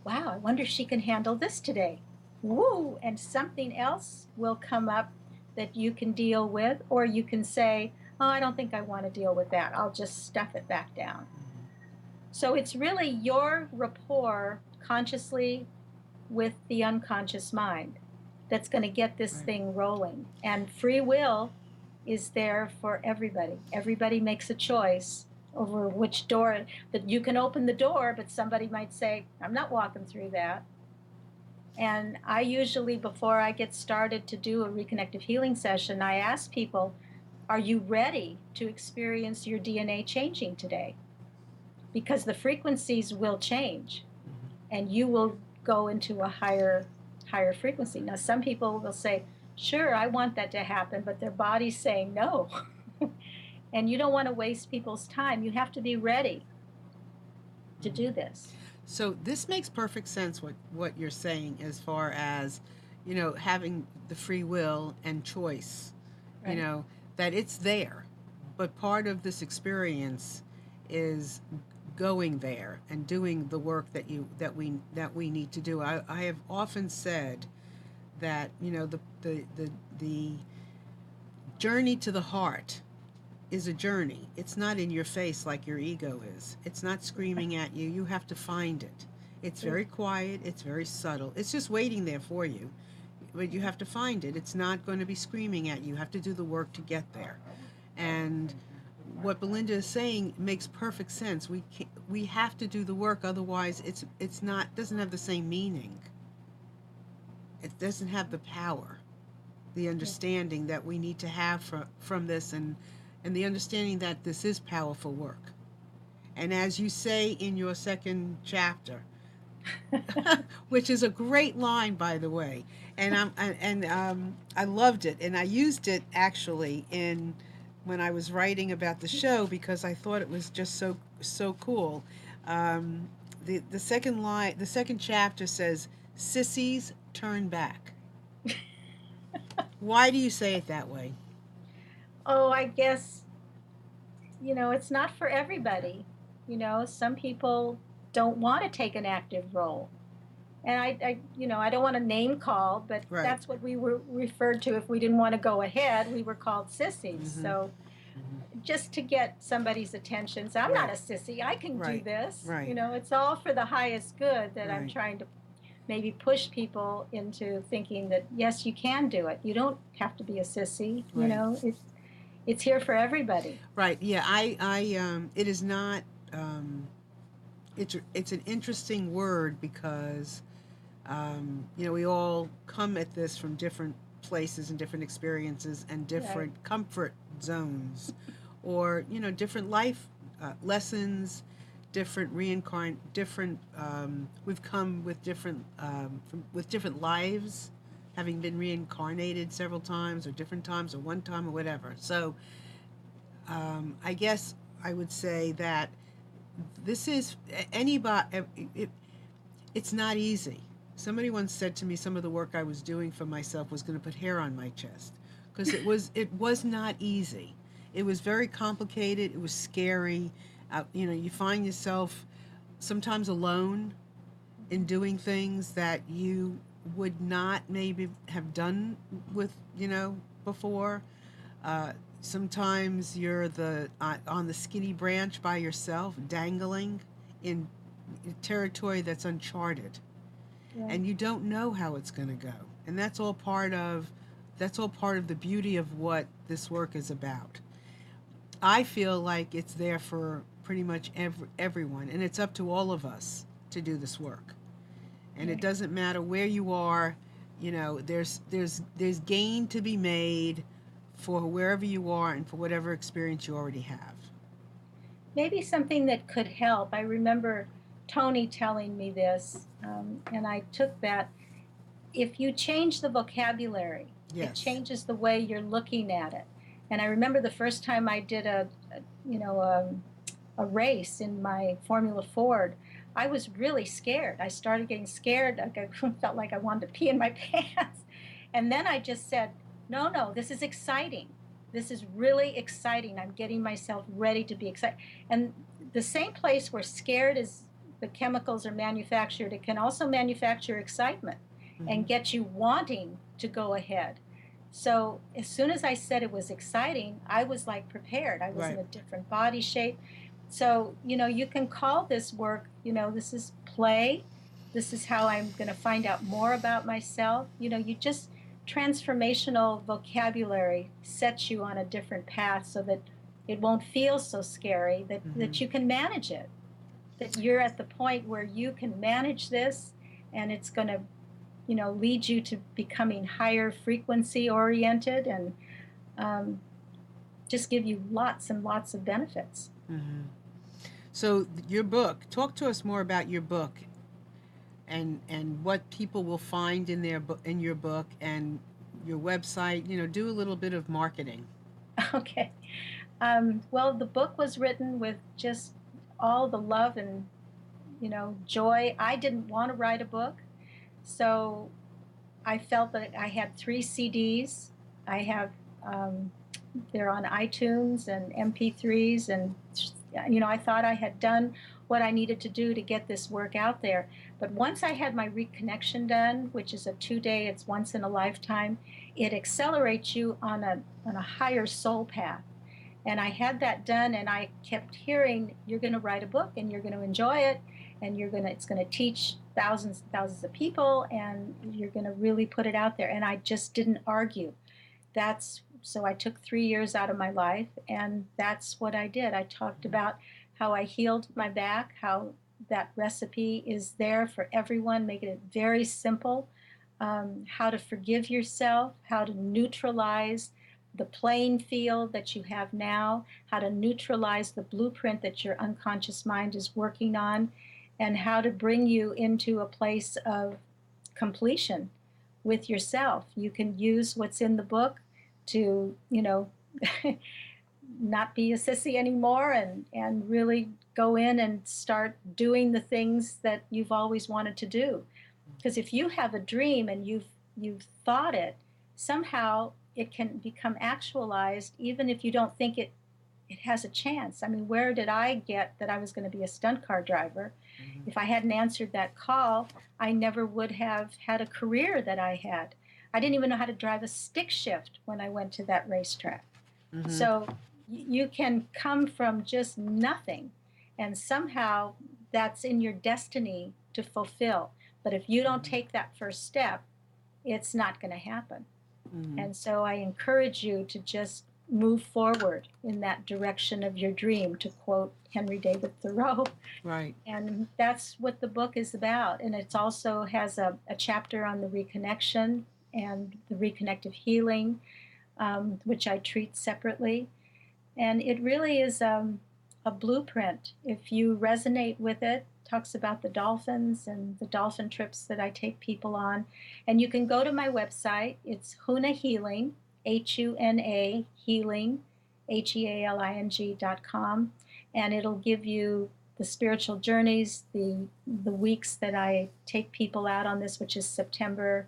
wow, I wonder if she can handle this today. Woo! And something else will come up that you can deal with, or you can say, oh, I don't think I want to deal with that. I'll just stuff it back down. So it's really your rapport consciously with the unconscious mind that's going to get this Right. thing rolling. And free will is there for everybody. Everybody makes a choice over which door that you can open the door, but somebody might say, I'm not walking through that. And I usually, before I get started to do a reconnective healing session, I ask people, are you ready to experience your DNA changing today? Because the frequencies will change and you will go into a higher frequency. Now, some people will say, sure, I want that to happen, but their body's saying no. And you don't want to waste people's time. You have to be ready to do this. So this makes perfect sense what you're saying as far as, having the free will and choice, Right. that it's there. But part of this experience is going there and doing the work that we need to do. I have often said that, the journey to the heart is a journey. It's not in your face like your ego is. It's not screaming at you. You have to find it. It's very quiet. It's very subtle. It's just waiting there for you. But you have to find it. It's not going to be screaming at you. You have to do the work to get there. And what Belinda is saying makes perfect sense. We have to do the work, otherwise it's not doesn't have the same meaning. It doesn't have the power, the understanding that we need to have from this, and the understanding that this is powerful work. And as you say in your second chapter, which is a great line, by the way, I loved it, and I used it actually in when I was writing about the show because I thought it was just so cool. The second line, the second chapter says, "Sissies turn back." Why do you say it that way? Oh, I guess, it's not for everybody. Some people don't want to take an active role. And I don't want to name call, but Right. that's what we were referred to. If we didn't want to go ahead, we were called sissies. Mhm. So just to get somebody's attention, so I'm not a sissy. I can do Right. this. Right. It's all for the highest good that I'm Right. trying to maybe push people into thinking that yes, you can do it. You don't have to be a sissy. Right. It's here for everybody. Right. Yeah. It is not. It's an interesting word because, we all come at this from different places and different experiences and different comfort zones, or different life lessons, different. We've come with with different lives, having been reincarnated several times, or different times, or one time, or whatever. So, I guess I would say that this is anybody. It's not easy. Somebody once said to me some of the work I was doing for myself was going to put hair on my chest because it was not easy. It was very complicated. It was scary. You find yourself sometimes alone in doing things that you would not maybe have done with before. Sometimes you're on the skinny branch by yourself, dangling in territory that's uncharted, Yeah. and you don't know how it's going to go. And that's all part of the beauty of what this work is about. I feel like it's there for pretty much everyone, and it's up to all of us to do this work. And it Yeah. doesn't matter where you are. There's gain to be made for wherever you are and for whatever experience you already have. Maybe something that could help. I remember Tony telling me this, and I took that. If you change the vocabulary, it Yes. changes the way you're looking at it. And I remember the first time I did a race in my Formula Ford, I was really scared. I started getting scared. Like I felt like I wanted to pee in my pants. And then I just said, no, no, this is exciting. This is really exciting. I'm getting myself ready to be excited. And the same place where scared is the chemicals are manufactured, it can also manufacture excitement Mm-hmm. and get you wanting to go ahead. So as soon as I said it was exciting, I was like prepared. I was in Right. a different body shape. So, you can call this work, this is play. This is how I'm going to find out more about myself. You just transformational vocabulary sets you on a different path so that it won't feel so scary, that Mm-hmm. you can manage it, that you're at the point where you can manage this, and it's going to lead you to becoming higher frequency oriented, and um, just give you lots and lots of benefits. Mm-hmm. So your book, talk to us more about your book and what people will find in their book, in your book, and your website. Do a little bit of marketing. Okay. Well, the book was written with just all the love and joy. I didn't want to write a book, so I felt that I had 3 CDs. I have um, they're on iTunes and MP3s, and I thought I had done what I needed to do to get this work out there. But once I had my reconnection done, which is a 2-day, it's once in a lifetime, it accelerates you on a higher soul path. And I had that done, and I kept hearing, you're going to write a book and you're going to enjoy it, and it's going to teach thousands and thousands of people, and you're going to really put it out there. And I just didn't argue. So I took 3 years out of my life, and that's what I did. I talked about how I healed my back, how that recipe is there for everyone, making it very simple. How to forgive yourself, how to neutralize the playing field that you have now, how to neutralize the blueprint that your unconscious mind is working on, and how to bring you into a place of completion with yourself. You can use what's in the book to, not be a sissy anymore, and really go in and start doing the things that you've always wanted to do. Because if you have a dream and you've thought it, somehow it can become actualized even if you don't think it has a chance. I mean, where did I get that I was going to be a stunt car driver? Mm-hmm. If I hadn't answered that call, I never would have had a career that I had. I didn't even know how to drive a stick shift when I went to that racetrack. Mm-hmm. So you can come from just nothing, and somehow that's in your destiny to fulfill. But if you don't Mm-hmm. take that first step, it's not going to happen. Mm-hmm. And so I encourage you to just move forward in that direction of your dream, to quote Henry David Thoreau. Right. And that's what the book is about. And it also has a chapter on the reconnection and the reconnective healing, which I treat separately. And it really is a blueprint. If you resonate with it, talks about the dolphins and the dolphin trips that I take people on. And you can go to my website. It's Huna Healing, HUNA Healing, HEALING.com. And it'll give you the spiritual journeys, the weeks that I take people out on this, which is September,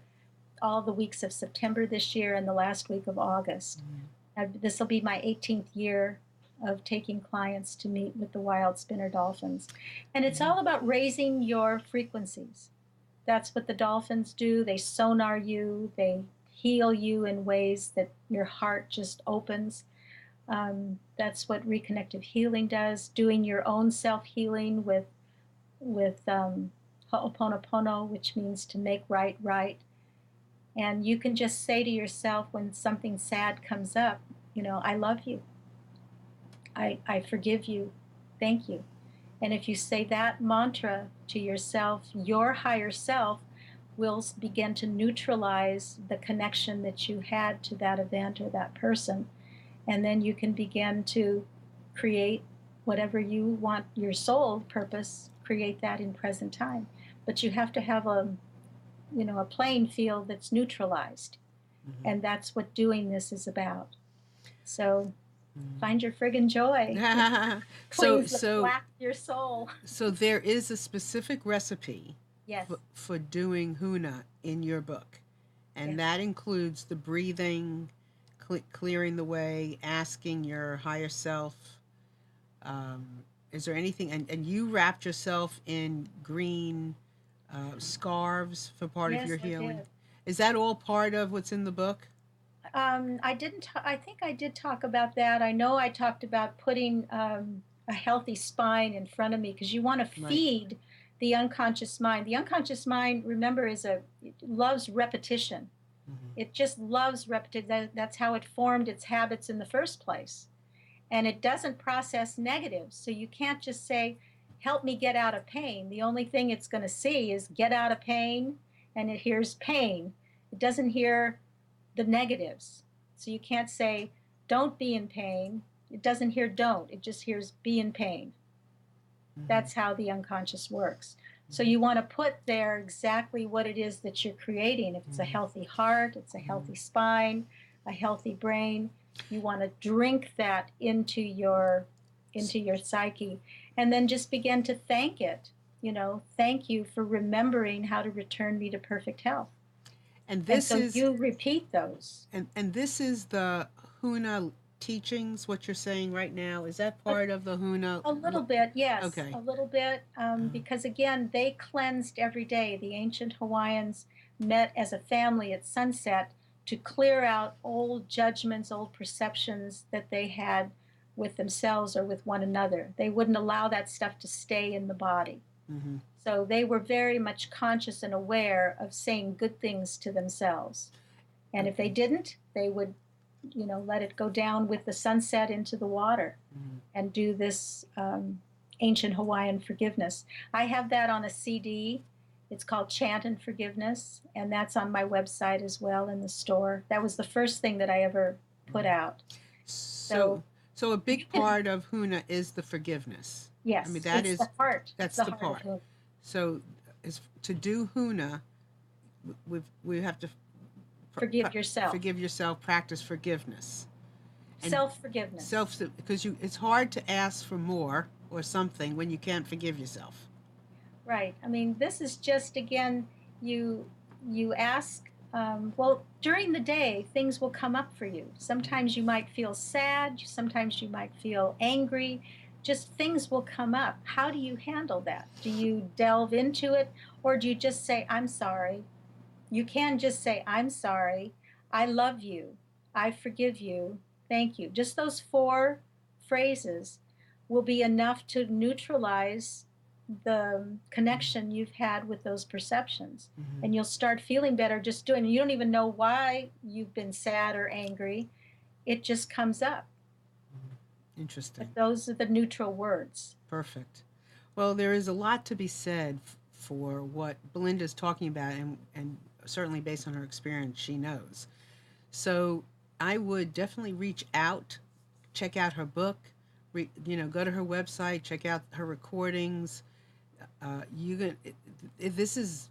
all the weeks of September this year and the last week of August. This will be my 18th year of taking clients to meet with the wild spinner dolphins. And it's Mm-hmm. all about raising your frequencies. That's what the dolphins do. They sonar you, they heal you in ways that your heart just opens. That's what reconnective healing does, doing your own self healing with Ho'oponopono, which means to make right right. And you can just say to yourself when something sad comes up, I love you. I forgive you. Thank you. And if you say that mantra to yourself, your higher self will begin to neutralize the connection that you had to that event or that person. And then you can begin to create whatever you want, your soul purpose, create that in present time. But you have to have a playing field that's neutralized. Mm-hmm. And that's what doing this is about. So, Find your friggin' joy. so Cleans the so plaque of your soul. so there is a specific recipe Yes, for doing huna in your book, and yes. that includes the breathing, clearing the way, asking your higher self. Um, is there anything? And you wrapped yourself in green scarves for part of Yes, your I healing. did. Is that all part of what's in the book? I didn't. I think I did talk about that. I know I talked about putting a healthy spine in front of me because you want to Right. feed the unconscious mind. The unconscious mind, remember, it loves repetition. Hmm. It just loves repetition. That's how it formed its habits in the first place. And it doesn't process negatives. So you can't just say, "Help me get out of pain." The only thing it's going to see is "get out of pain," and it hears pain. It doesn't hear the negatives. So you can't say, "Don't be in pain." It doesn't hear don't, it just hears "be in pain." Hmm. That's how the unconscious works. So you want to put there exactly what it is that you're creating. If it's a Hmm. healthy heart, it's a Hmm. healthy spine, a healthy brain, you want to drink that into your psyche, and then just begin to thank it. Thank you for remembering how to return me to perfect health. And And this so is you repeat those. and this is the Huna teachings. What you're saying right now, is that A, part of the Huna? a little bit, yes, Okay. a little bit, because again, they cleansed every day. The ancient Hawaiians met as a family at sunset to clear out old judgments, old perceptions that they had with themselves or with one another. They wouldn't allow that stuff to stay in the body. Hmm. So they were very much conscious and aware of saying good things to themselves. And if they Okay. didn't, they would, let it go down with the sunset into the water Hmm. and do this ancient Hawaiian forgiveness. I have that on a CD. It's called Chant and Forgiveness, and that's on my website as well in the store. That was the first thing that I ever put out. So So, so a you big can, part of Huna is the forgiveness. I mean, yes, that it's the is heart. It's that's the the heart of part. who. So, is to do Huna, we have to Forgive yourself. forgive yourself, practice forgiveness, and Self forgiveness. because it's hard to ask for more or something when you can't forgive yourself. Right. I mean, this is just again, you you ask. Well, during the day, things will come up for you. Sometimes you might feel sad. Sometimes you might feel angry. Just things will come up. How do you handle that? Do you delve into it, or do you just say, "I'm sorry"? You can just say, "I'm sorry. I love you. I forgive you. Thank you." Just those four phrases will be enough to neutralize the connection you've had with those perceptions. Hmm. And you'll start feeling better just doing it. You don't even know why you've been sad or angry. It just comes up. But Interesting. those are the neutral words. Perfect. Well, there is a lot to be said for what Belinda's talking about, and certainly based on her experience, she knows. So I would definitely reach out, check out her book, go to her website, check out her recordings. You can. This is,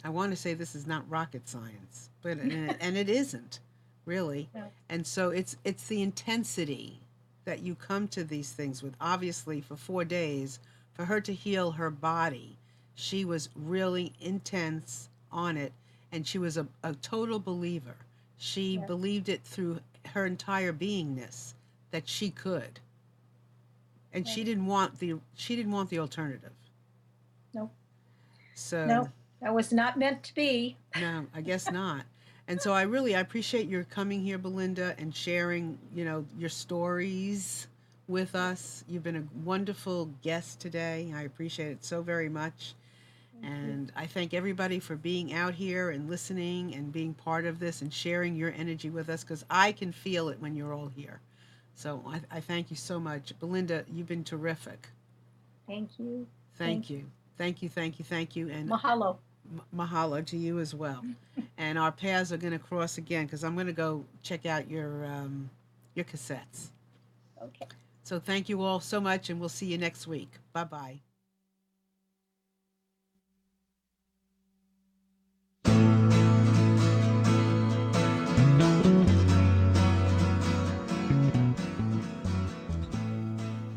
I want to say this is not rocket science, but and it isn't really. No. And so it's the intensity that you come to these things with. Obviously, for 4 days, for her to heal her body, she was really intense on it, and she was a total believer. She Yes. believed it through her entire beingness that she could, and Right. she didn't want the alternative. No. So No. That was not meant to be. no, I guess not. And so I appreciate your coming here, Belinda, and sharing, your stories with us. You've been a wonderful guest today. I appreciate it so very much. Thank you. And I thank everybody for being out here and listening and being part of this and sharing your energy with us, because I can feel it when you're all here. So I thank you so much. Belinda, you've been terrific. Thank you. Thank Thank you. you. Thank you, thank you, thank you. And Mahalo. mahalo to you as well. And our paths are going to cross again, because I'm going to go check out your cassettes. Okay. So thank you all so much, and we'll see you next week. Bye bye.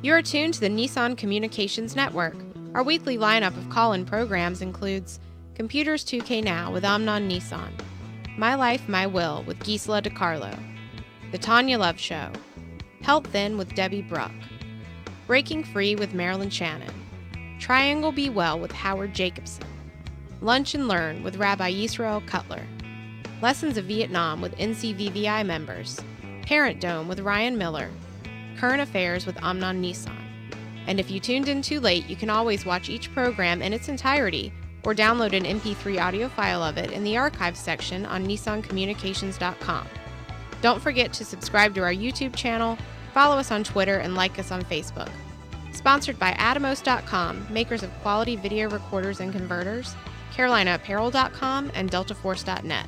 You are tuned to the Nissan Communications Network. Our weekly lineup of call-in programs includes Computers 2K Now with Amnon Nissan, My Life, My Will with Gisela DiCarlo, The Tanya Love Show, Health Then with Debbie Bruck, Breaking Free with Marilyn Shannon, Triangle Be Well with Howard Jacobson, Lunch and Learn with Rabbi Yisrael Cutler, Lessons of Vietnam with NCVVI members, Parent Dome with Ryan Miller, Current Affairs with Amnon Nissan. And if you tuned in too late, you can always watch each program in its entirety or download an MP3 audio file of it in the archives section on nissancommunications.com. Don't forget to subscribe to our YouTube channel, follow us on Twitter, and like us on Facebook. Sponsored by Atomos.com, makers of quality video recorders and converters, CarolinaApparel.com, and DeltaForce.net.